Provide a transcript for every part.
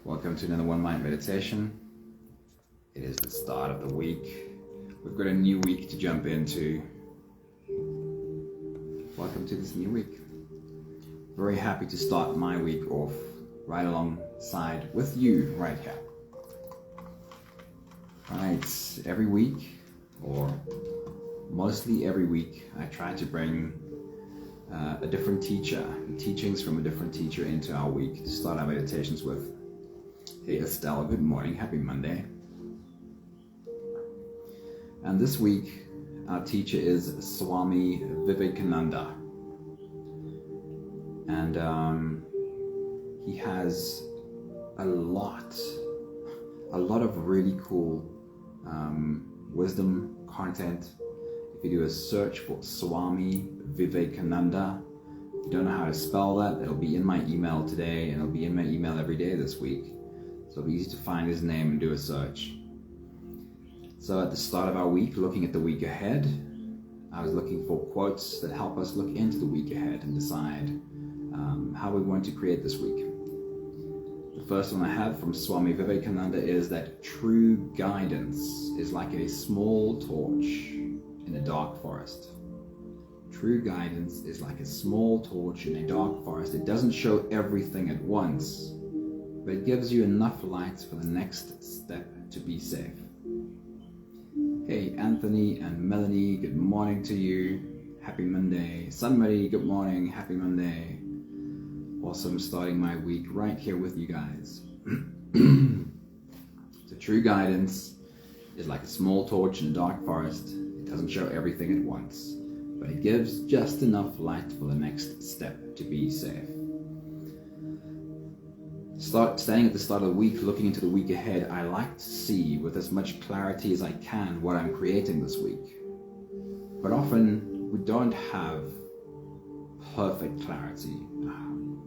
Welcome to another One Mind meditation. It is the start of the week. We've got a new week to jump into. Welcome to this new week. Very happy to start my week off right alongside with you right here. Right, every week, or mostly every week, I try to bring a different teacher, teachings from a different teacher into our week to start our meditations with. Hey Estelle, good morning, happy Monday. And this week, our teacher is Swami Vivekananda. And he has a lot of really cool wisdom content. If you do a search for Swami Vivekananda, if you don't know how to spell that, it'll be in my email today, and it'll be in my email every day this week. So it'll be easy to find his name and do a search. So at the start of our week, looking at the week ahead, I was looking for quotes that help us look into the week ahead and decide how we want to create this week. The first one I have from Swami Vivekananda is that true guidance is like a small torch in a dark forest. True guidance is like a small torch in a dark forest. It doesn't show everything at once, but it gives you enough light for the next step to be safe. Hey Anthony and Melanie, good morning to you. Happy Monday. Somebody, good morning, happy Monday. Awesome, starting my week right here with you guys. So true guidance is like a small torch in a dark forest. It doesn't show everything at once, but it gives just enough light for the next step to be safe. Staying at the start of the week, looking into the week ahead, I like to see with as much clarity as I can what I'm creating this week. But often we don't have perfect clarity.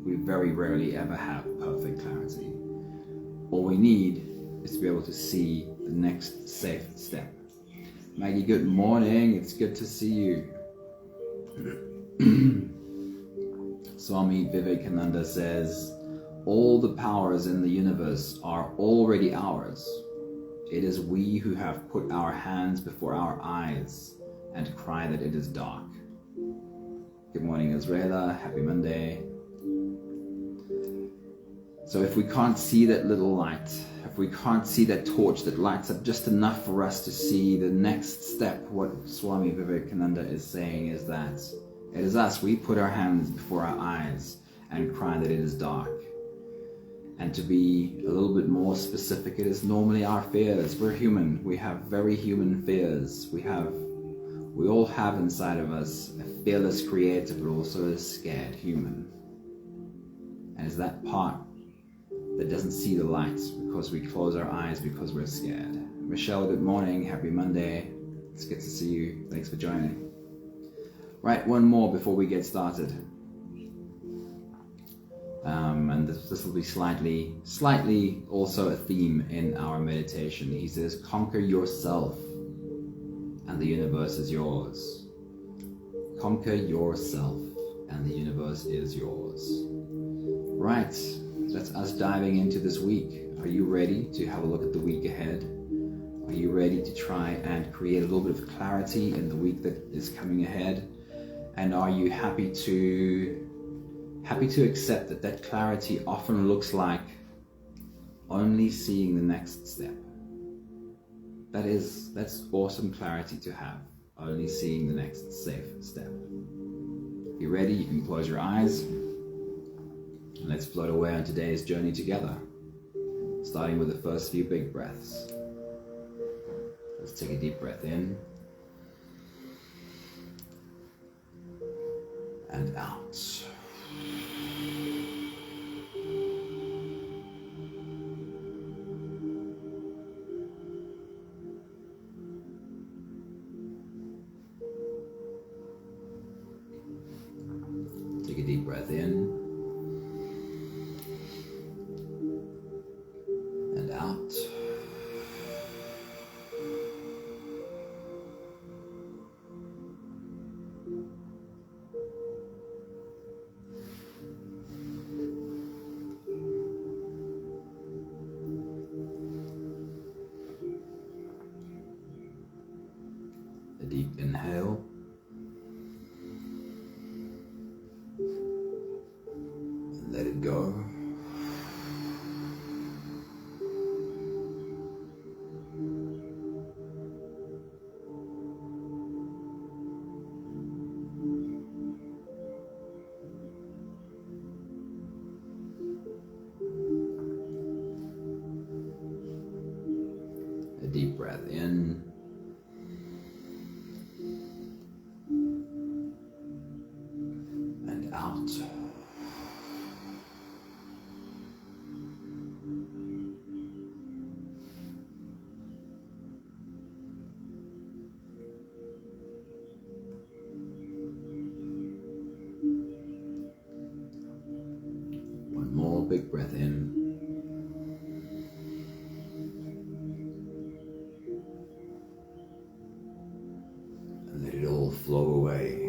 We very rarely ever have perfect clarity. All we need is to be able to see the next safe step. Maggie, good morning. It's good to see you. Swami Vivekananda says, all the powers in the universe are already ours. It is we who have put our hands before our eyes and cry that it is dark. Good morning, Israela. Happy Monday. So if we can't see that little light, if we can't see that torch that lights up just enough for us to see the next step, what Swami Vivekananda is saying is that it is us. We put our hands before our eyes and cry that it is dark. And to be a little bit more specific, it is normally our fears. We're human. We have very human fears. We all have inside of us a fearless creator, but also a scared human. And it's that part that doesn't see the light because we close our eyes because we're scared. Michelle, good morning. Happy Monday. It's good to see you. Thanks for joining. Right, one more before we get started. And this will be slightly also a theme in our meditation. He says, conquer yourself and the universe is yours. Conquer yourself and the universe is yours. Right, that's us diving into this week. Are you ready to have a look at the week ahead? Are you ready to try and create a little bit of clarity in the week that is coming ahead? And are you happy to accept that clarity often looks like only seeing the next step? That's awesome clarity to have, only seeing the next safe step. If you're ready, you can close your eyes. And let's float away on today's journey together, starting with the first few big breaths. Let's take a deep breath in and out. Take a deep breath in and out. Let it go. A deep breath in. And out. One more big breath in. And let it all flow away.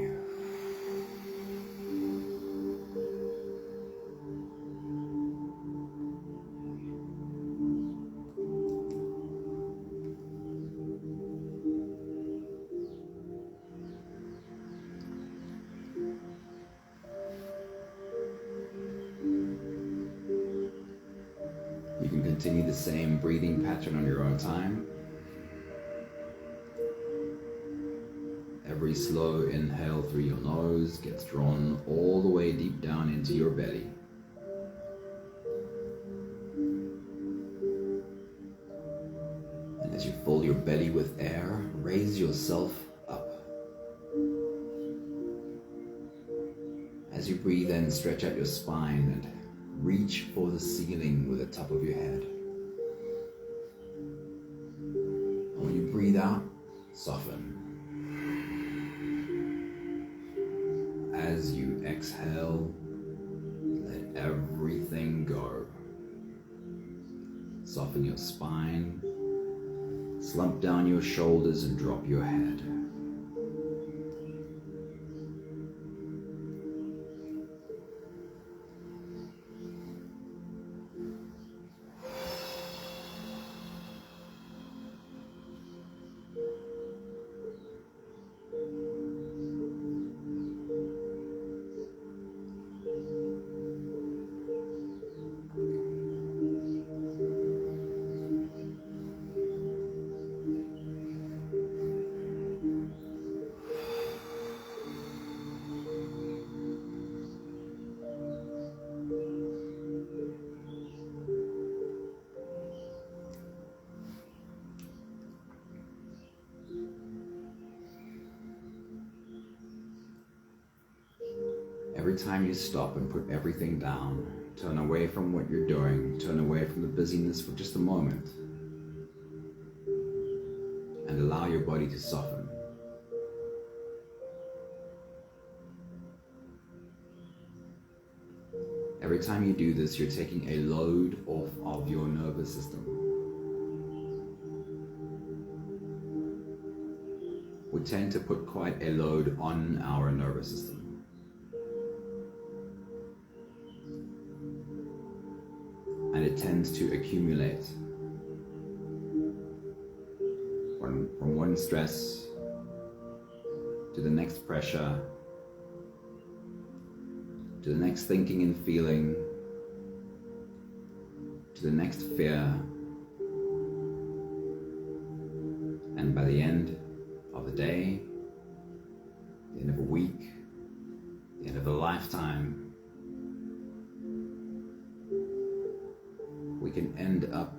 You can continue the same breathing pattern on your own time. Every slow inhale through your nose gets drawn all the way deep down into your belly. And as you fill your belly with air, raise yourself up. As you breathe in, stretch out your spine and reach for the ceiling with the top of your head. And when you breathe out, soften. As you exhale, let everything go. Soften your spine, slump down your shoulders and drop your head. Every time you stop and put everything down, turn away from what you're doing, turn away from the busyness for just a moment, and allow your body to soften. Every time you do this, you're taking a load off of your nervous system. We tend to put quite a load on our nervous system. And it tends to accumulate. From one stress to the next pressure, to the next thinking and feeling, to the next fear. And by the end of the day, the end of a week, the end of a lifetime, we can end up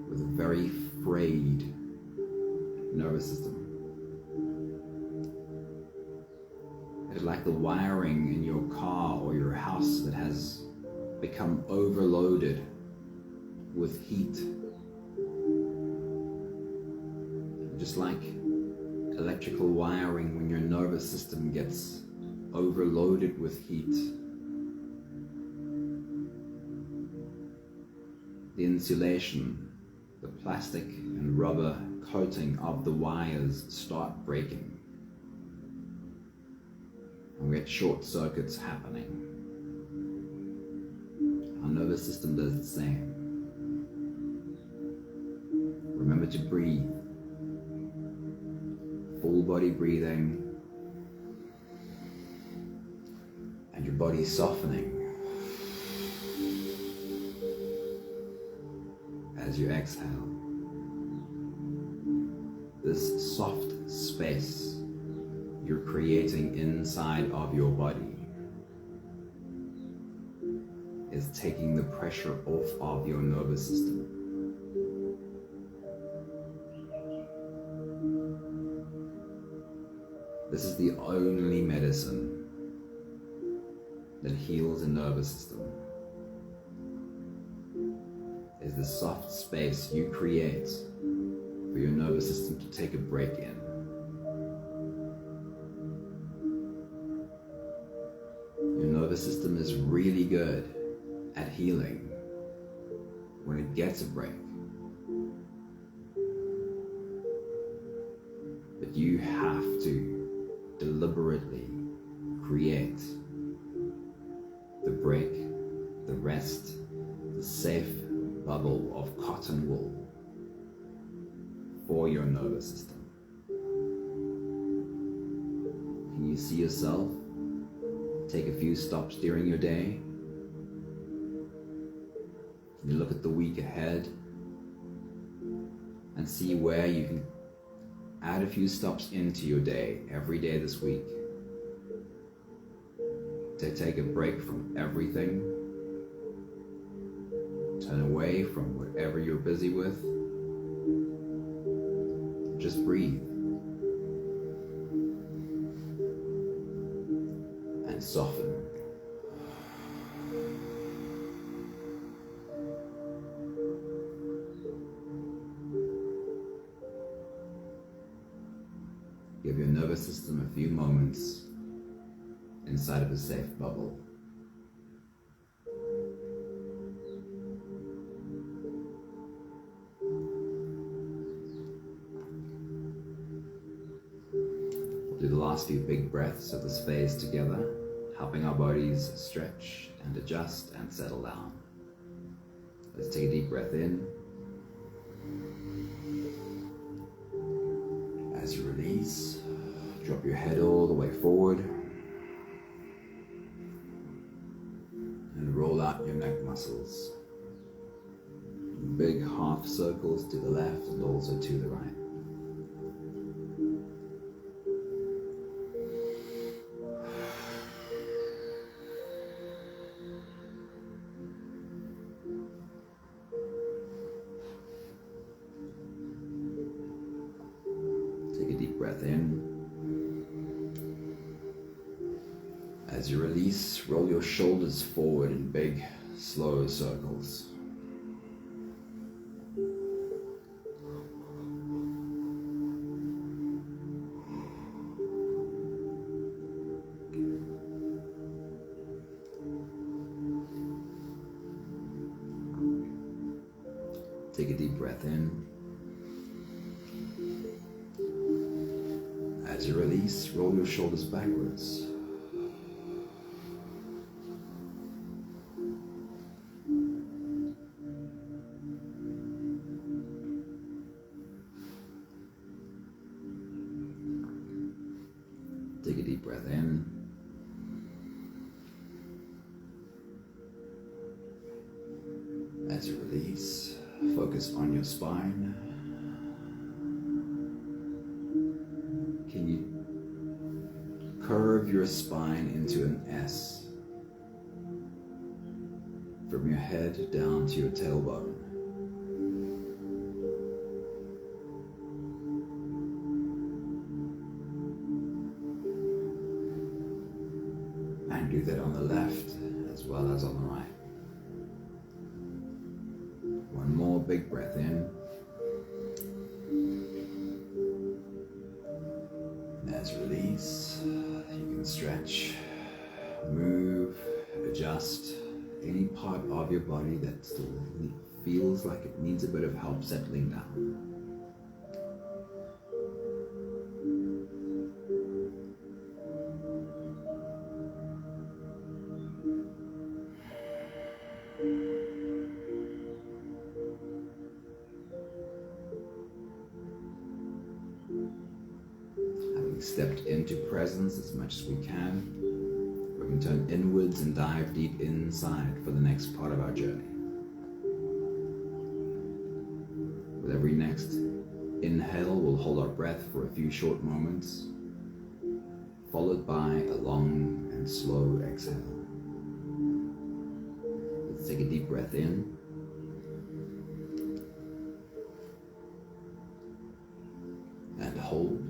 with a very frayed nervous system. It's like the wiring in your car or your house that has become overloaded with heat. Just like electrical wiring when your nervous system gets overloaded with heat. The insulation, the plastic and rubber coating of the wires start breaking. And we get short circuits happening. Our nervous system does the same. Remember to breathe. Full body breathing. And your body softening. as you exhale. This soft space you're creating inside of your body is taking the pressure off of your nervous system. This is the only medicine that heals the nervous system, is the soft space you create for your nervous system to take a break in. Your nervous system is really good at healing when it gets a break. But you have to deliberately create the break, the rest, the safe bubble of cotton wool for your nervous system. Can you see yourself take a few stops during your day? Can you look at the week ahead and see where you can add a few stops into your day every day this week to take a break from everything, turn away from whatever you're busy with, just breathe and soften. Give your nervous system a few moments inside of a safe bubble. We'll do the last few big breaths of this phase together, helping our bodies stretch and adjust and settle down. Let's take a deep breath in. As you release, drop your head all the way forward and roll out your neck muscles. Big half circles to the left and also to the right. Breath in. As you release, roll your shoulders forward in big, slow circles. Take a deep breath in. As you release, roll your shoulders backwards. Take a deep breath in. As you release, focus on your spine. Can you curve your spine into an S from your head down to your tailbone? And do that on the left as well as on the right. One more big breath in. As you release, you can stretch, move, adjust any part of your body that still feels like it needs a bit of help settling down. Stepped into presence as much as we can, we can turn inwards and dive deep inside for the next part of our journey. With every next inhale, we'll hold our breath for a few short moments, followed by a long and slow exhale. Let's take a deep breath in. And hold.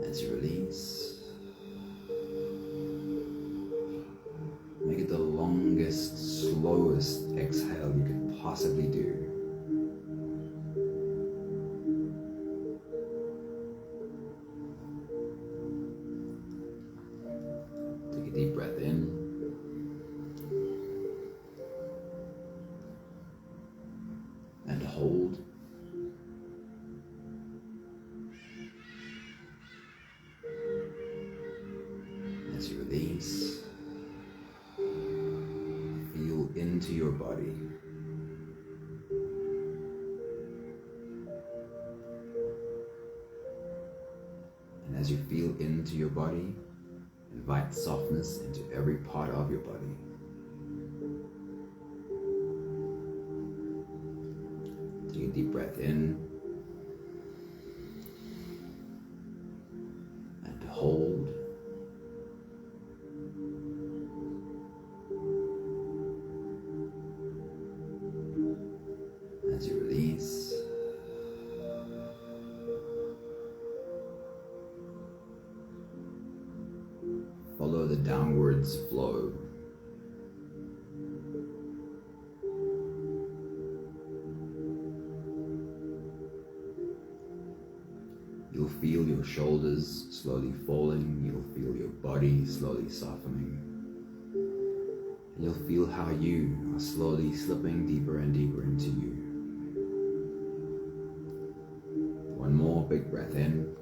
As you release, make it the longest, slowest exhale you could possibly do. Take a deep breath in. And hold. As you release, feel into your body. And as you feel into your body, invite softness into every part of your body. Take a deep breath in and hold. As you release, follow the downwards flow. You'll feel your shoulders slowly falling, you'll feel your body slowly softening. And you'll feel how you are slowly slipping deeper and deeper into you. One more big breath in.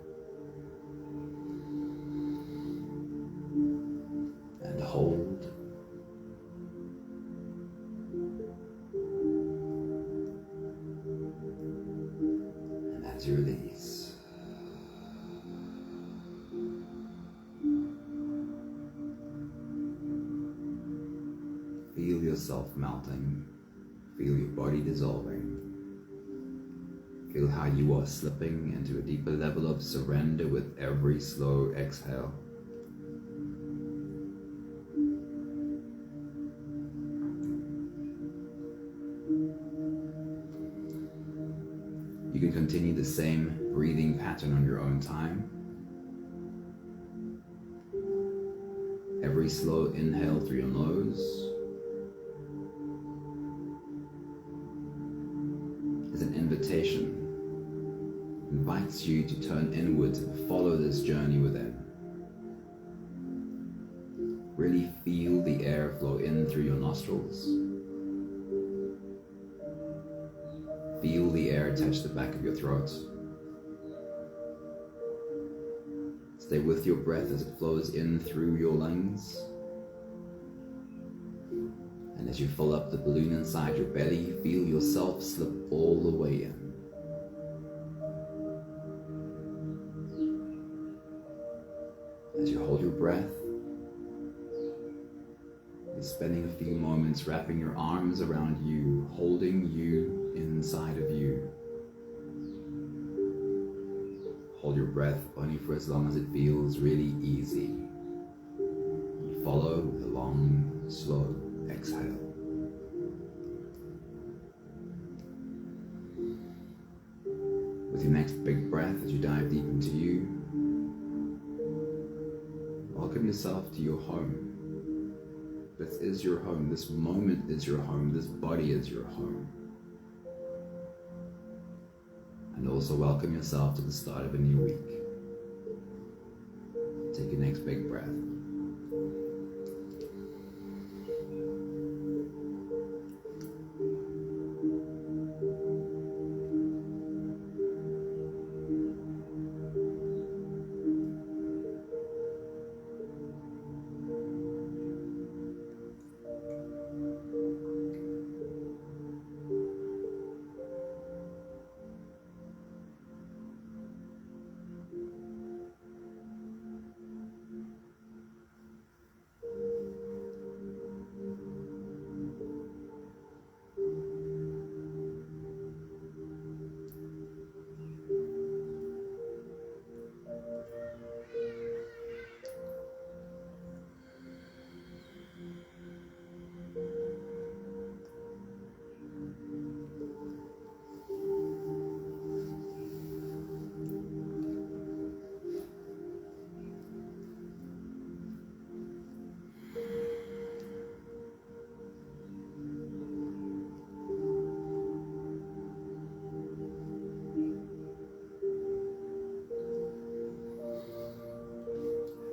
And hold. And as you release, feel yourself melting. Feel your body dissolving. Feel how you are slipping into a deeper level of surrender with every slow exhale. You can continue the same breathing pattern on your own time. Every slow inhale through your nose is an invitation. Invites you to turn inwards and follow this journey within. Really feel the air flow in through your nostrils. Feel the air touch the back of your throat. Stay with your breath as it flows in through your lungs. And as you fill up the balloon inside your belly, feel yourself slip all the way in. As you hold your breath, you're spending a few moments wrapping your arms around you, holding you inside of you. Hold your breath only for as long as it feels really easy. And follow with a long, slow exhale. With your next big breath, as you dive deep into you, welcome yourself to your home. This is your home. This moment is your home. This body is your home. And also welcome yourself to the start of a new week. Take your next big breath.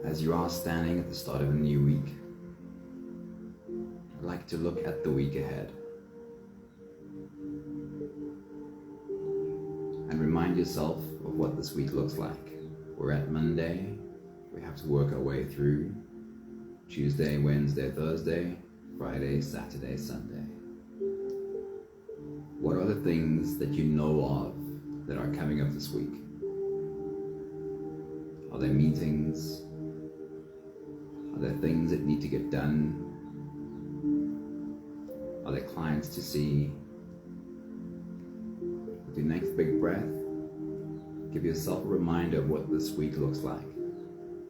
As you are standing at the start of a new week, I'd like to look at the week ahead and remind yourself of what this week looks like. We're at Monday, we have to work our way through Tuesday, Wednesday, Thursday, Friday, Saturday, Sunday. What are the things that you know of that are coming up this week? Are there meetings? Are there things that need to get done? Are there clients to see? With your next big breath, give yourself a reminder of what this week looks like.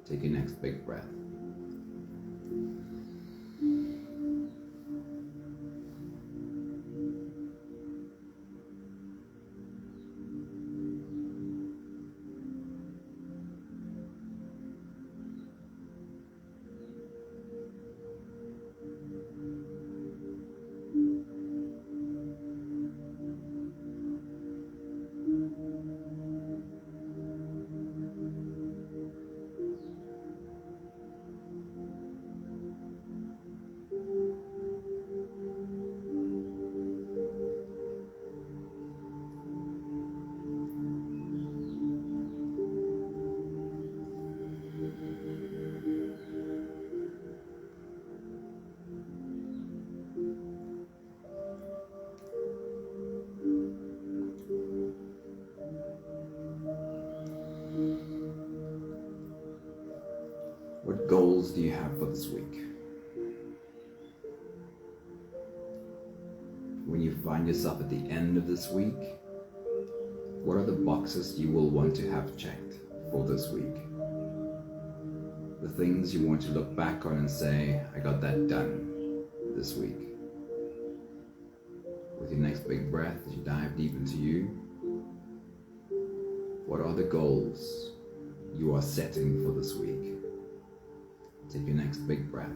Take your next big breath. What goals do you have for this week? When you find yourself at the end of this week, what are the boxes you will want to have checked for this week? The things you want to look back on and say, I got that done this week. With your next big breath, as you dive deep into you, what are the goals you are setting for this week? Take your next big breath.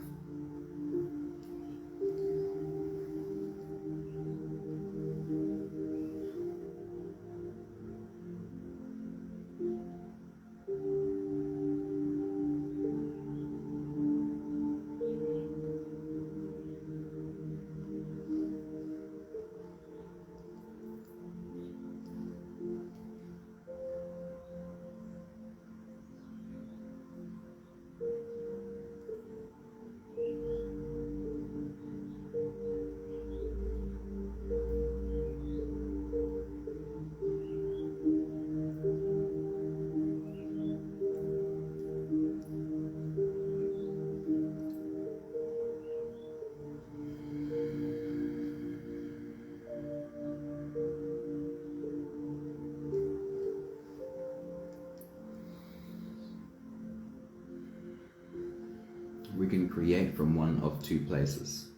We can create from one of two places.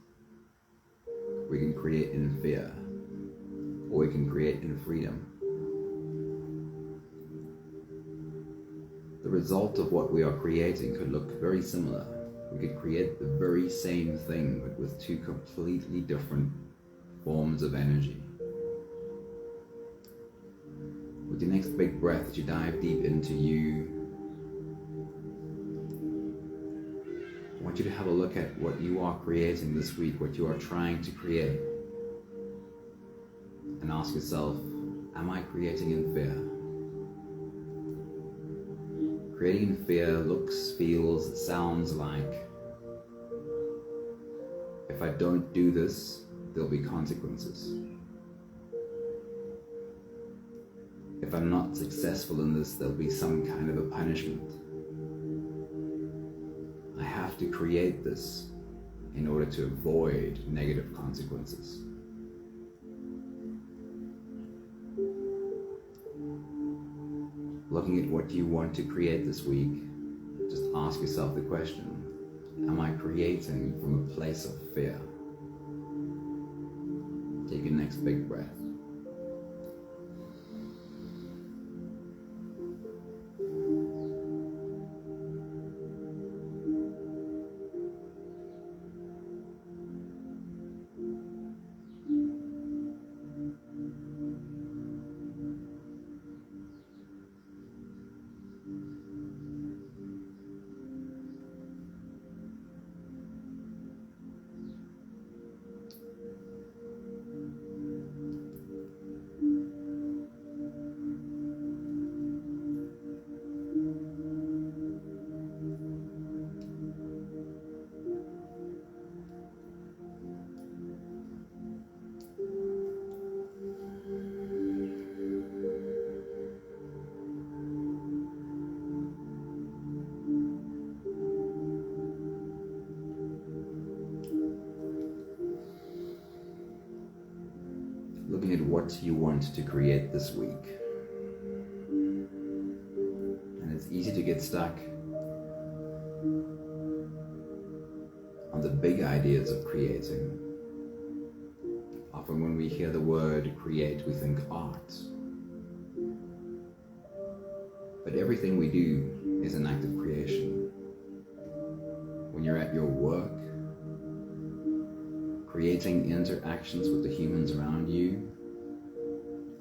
We can create in fear, or we can create in freedom. The result of what we are creating could look very similar. We could create the very same thing, but with two completely different forms of energy. With your next big breath, as you dive deep into you, I want you to have a look at what you are creating this week, what you are trying to create. And ask yourself, am I creating in fear? Creating in fear looks, feels, sounds like, if I don't do this, there'll be consequences. If I'm not successful in this, there'll be some kind of a punishment. I have to create this in order to avoid negative consequences. Looking at what you want to create this week, just ask yourself the question, am I creating from a place of fear? Take your next big breath. what you want to create this week. And it's easy to get stuck on the big ideas of creating. Often when we hear the word create, we think art. But everything we do is an act of creation. When you're at your work, creating interactions with the humans around you,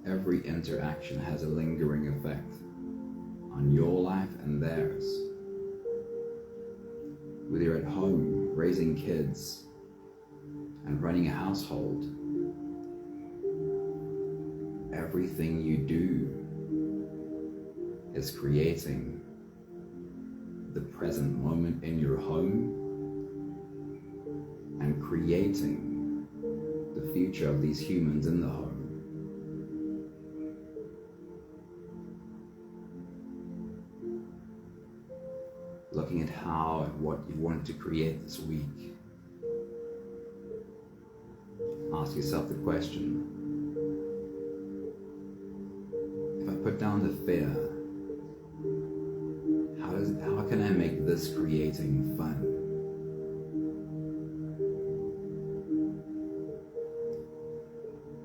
every interaction has a lingering effect on your life and theirs. Whether you're at home, raising kids, and running a household, everything you do is creating the present moment in your home and creating the future of these humans in the home. Looking at how and what you want to create this week. Ask yourself the question, if I put down the fear, how can I make this creating fun?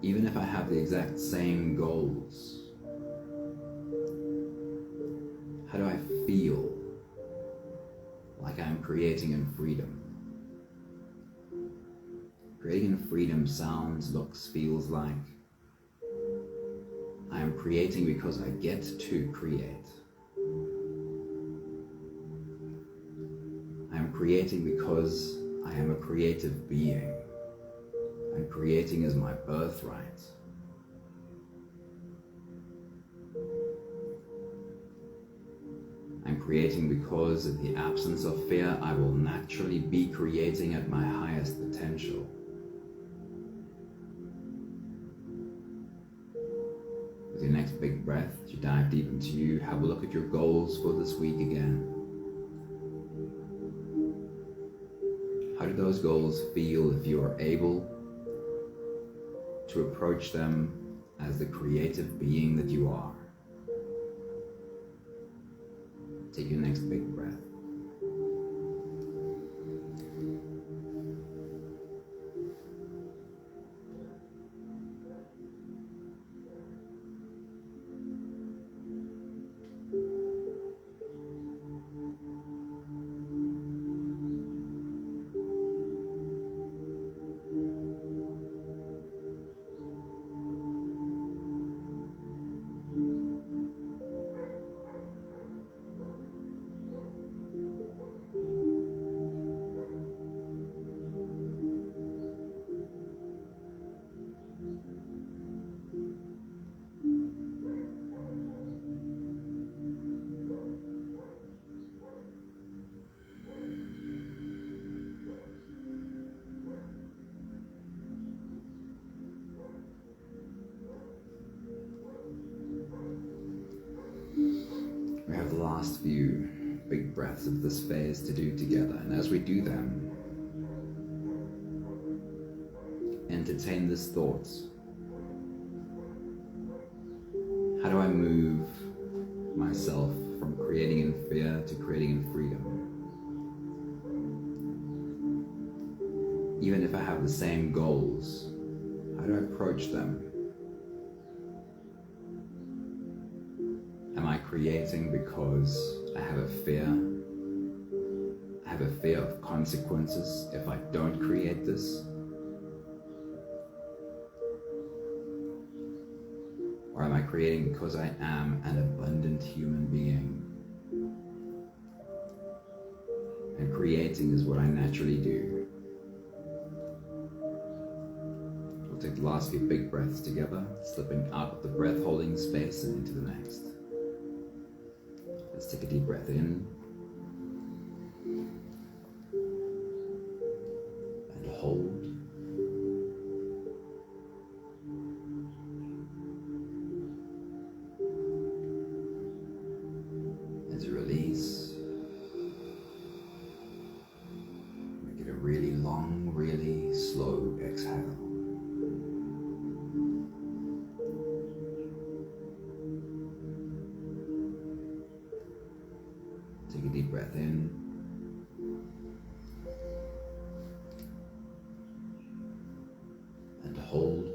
Even if I have the exact same goals, how do I feel like I'm creating in freedom? Creating in freedom sounds, looks, feels like I am creating because I get to create. I am creating because I am a creative being, and creating is my birthright. I'm creating because in the absence of fear, I will naturally be creating at my highest potential. With your next big breath, as you dive deep into you, have a look at your goals for this week again. How do those goals feel if you are able to approach them as the creative being that you are? Take your next big breath. We have the last few big breaths of this phase to do together, and as we do them, entertain this thought. How do I move myself from creating in fear to creating in freedom? Even if I have the same goals, how do I approach them? Am I creating because I have a fear? I have a fear of consequences if I don't create this? Or am I creating because I am an abundant human being? And creating is what I naturally do. We'll take the last few big breaths together, slipping out of the breath holding space and into the next. Let's take a deep breath in and hold. And to release. Make it a really long, really slow exhale. Take a deep breath in. And hold.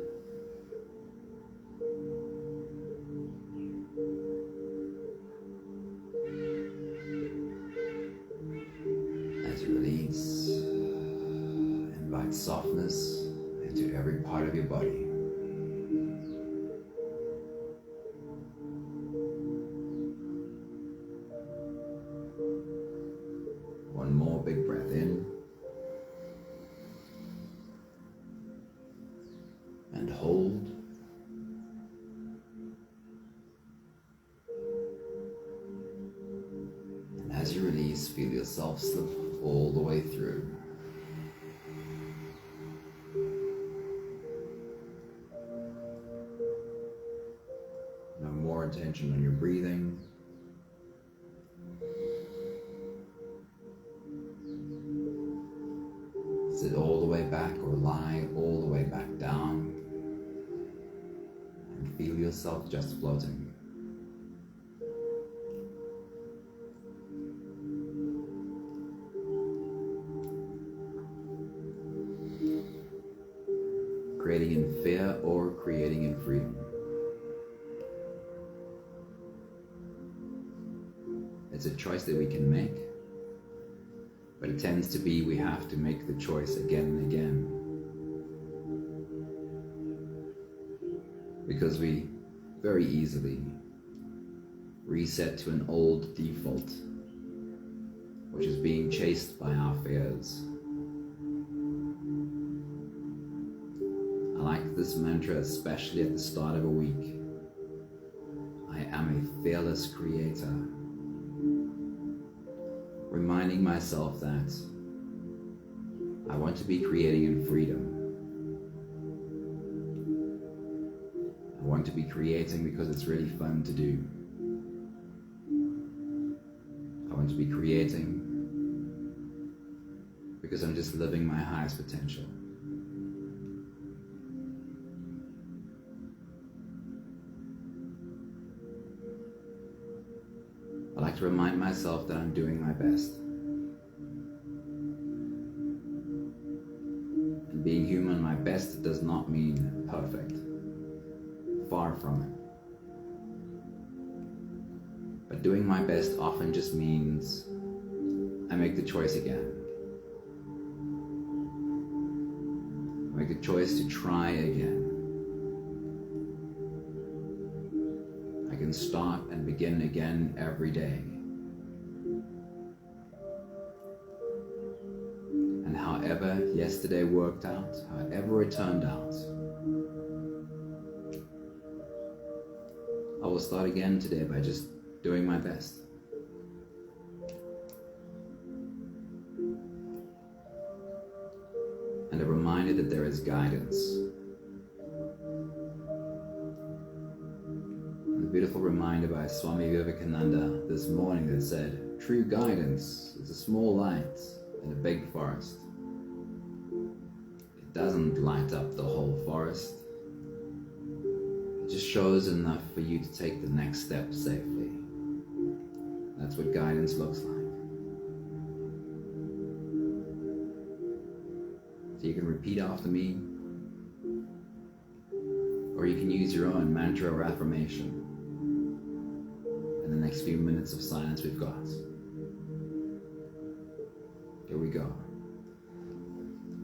As you release, invite softness into every part of your body. One more big breath in. And hold. And as you release, feel yourself slip all the way through. No more attention on your breathing. Sit all the way back or lie all the way back down. And feel yourself just floating. Creating in fear or creating in freedom. It's a choice that we can make, but it tends to be we have to make the choice again and again. Because we very easily reset to an old default, which is being chased by our fears. I like this mantra, especially at the start of a week. I am a fearless creator. Reminding myself that I want to be creating in freedom. I want to be creating because it's really fun to do. I want to be creating because I'm just living my highest potential. I like to remind myself that I'm doing my best. And being human, my best does not mean perfect. Far from it. But doing my best often just means I make the choice again. I make the choice to try again. I can start and begin again every day. And however yesterday worked out, however it turned out, I will start again today by just doing my best. And a reminder that there is guidance. A beautiful reminder by Swami Vivekananda this morning that said, true guidance is a small light in a big forest. It doesn't light up the whole forest. It just shows enough for you to take the next step safely. That's what guidance looks like. So you can repeat after me, or you can use your own mantra or affirmation in the next few minutes of silence we've got. Here we go.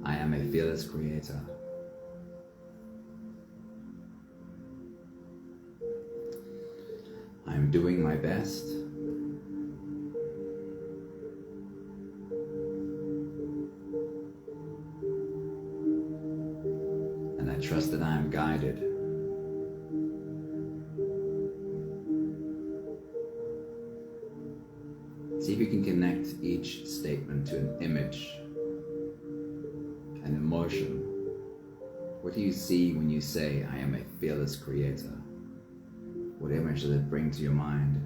I am a fearless creator. I am doing my best. And I trust that I am guided. See if you can connect each statement to an image, an emotion. What do you see when you say, I am a fearless creator? What image does it bring to your mind?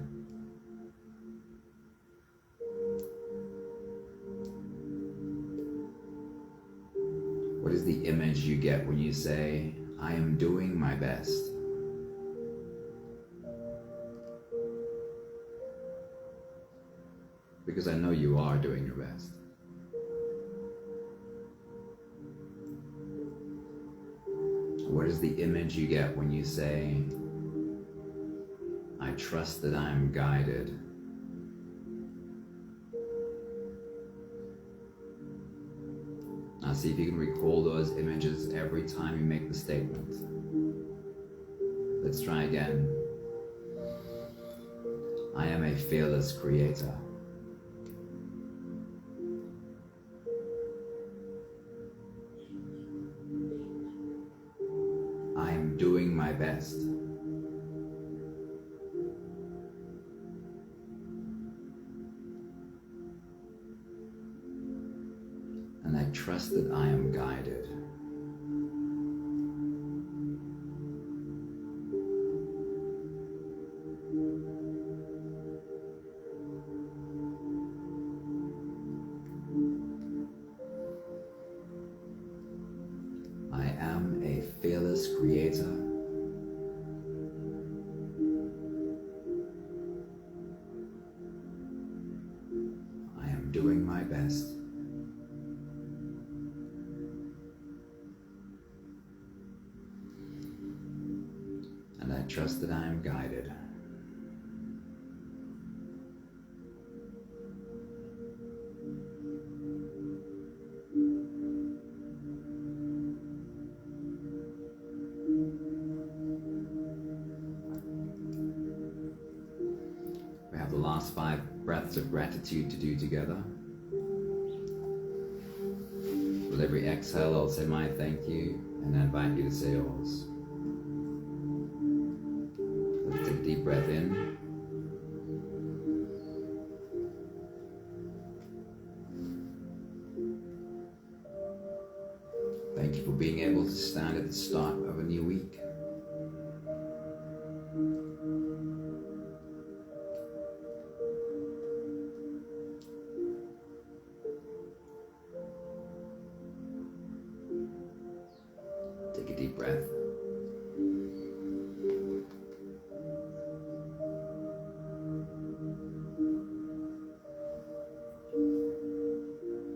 What is the image you get when you say, I am doing my best? because I know you are doing your best. What is the image you get when you say, I trust that I am guided? Now see if you can recall those images every time you make the statement. Let's try again. I am a fearless creator. I am doing my best. And I trust that I am guided. I am a fearless creator. I am doing my best. And I trust that I am guided. We have the last 5 breaths of gratitude to do together. With every exhale, I'll say my thank you, and I invite you to say yours. Let's take a deep breath in. Thank you for being able to stand at the start of a new week. Take a deep breath.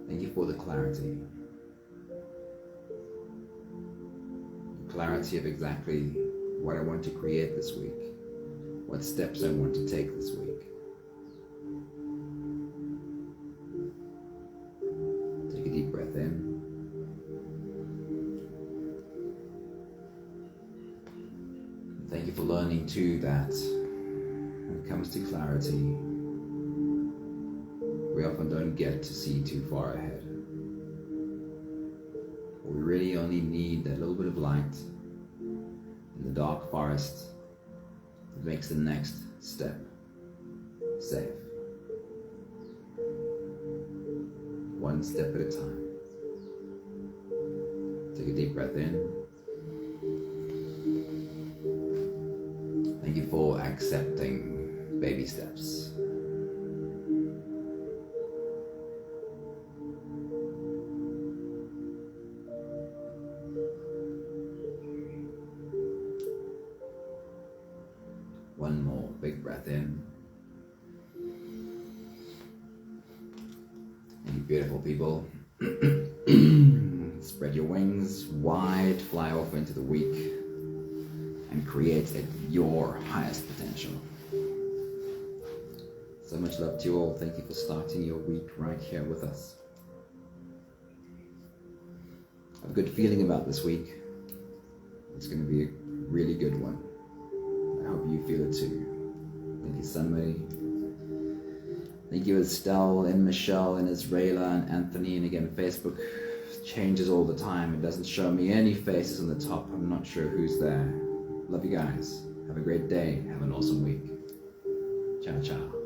Thank you for the clarity. Clarity of exactly what I want to create this week, what steps I want to take this week. Take a deep breath in. Thank you for learning too that when it comes to clarity, we often don't get to see too far ahead. We really only need that little bit of light in the dark forest that makes the next step safe. One step at a time. Take a deep breath in. Thank you for accepting baby steps. One more big breath in. And you beautiful people, spread your wings wide, fly off into the week, and create at your highest potential. So much love to you all. Thank you for starting your week right here with us. I have a good feeling about this week. It's going to be a really good one. I hope you feel it too. Thank you, Sunway. Thank you, Estelle and Michelle and Israela and Anthony. And again, Facebook changes all the time. It doesn't show me any faces on the top. I'm not sure who's there. Love you guys. Have a great day. Have an awesome week. Ciao, ciao.